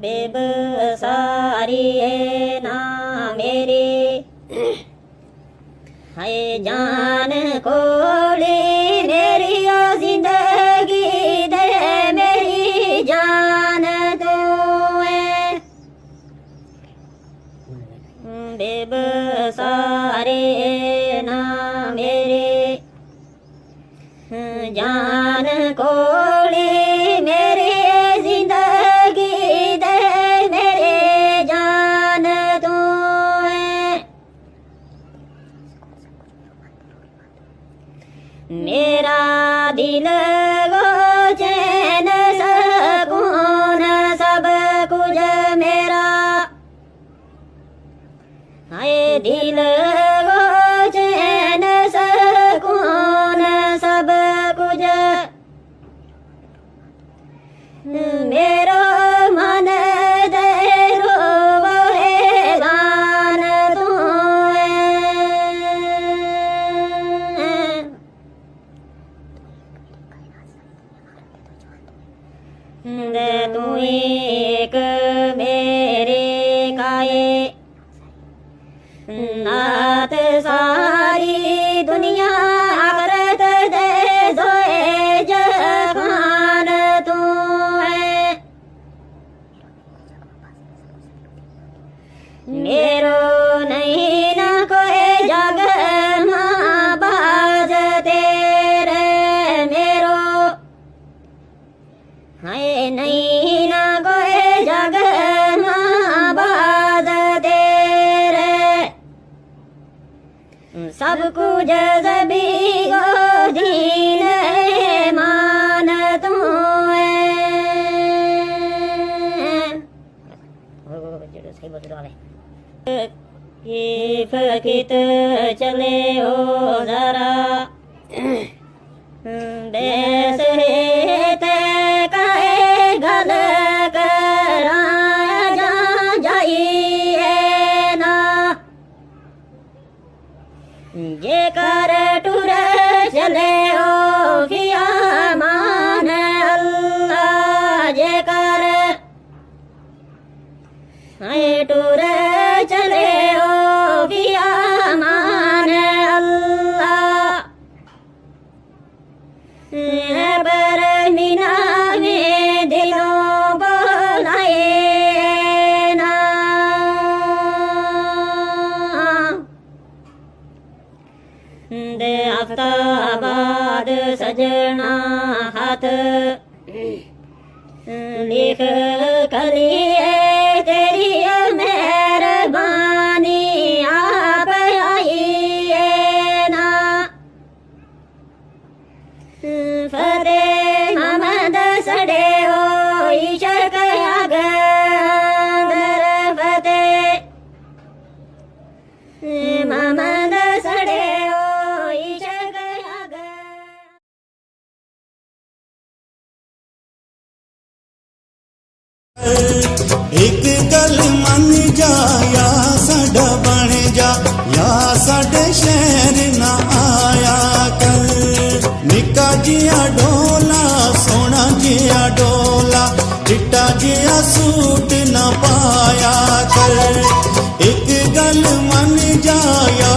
बेबसारी है ना मेरी, है जान खोली मेरी ओ जिंदगी दे मेरी जान तू है। बेबसारी है ना मेरी, जान खोली मेरी जिंदगी दे मेरे जान तू है। मेरा दिल वो चैन सुकून सब कुछ मेरा, हाय दिल वो चैन सुकून सब कुछ मेरो मन दे रोवे गान तू दे तू एक मेरे काए नाथ सारी दुनिया आखरत दे जोए जहान तू है। मेरो नहीं ना कोई जग माँ बाज तेरे मेरो, है नहीं ना कोई जग माँ बाज तेरे, सब कुछ जबी गोदीन मान तू है। फकीत चले हो जरा बेस ते काए गल करा जा जाइए ना, जे कर टूर चले ओ किया मान अल्लाह, जे कर टूर चले ओ किया मान अल्लाह, पर मीना में दिलों बोलाए ना। दे आफ्ताबाद सजना हाथ लिख कलिए तेरी मेहरबानी आप आइए ना, फतेह मोहम्मद सड़े हो इशक अगर फतेह मोहम्मद सड़े हो इशक अगर। एक गल मन जा या साडा बन जा, या साडे शहर ना आया कर। निका जिया डोला सोना जिया डोला, चिट्टा जिया सूट ना पाया कर। एक गल मन जा या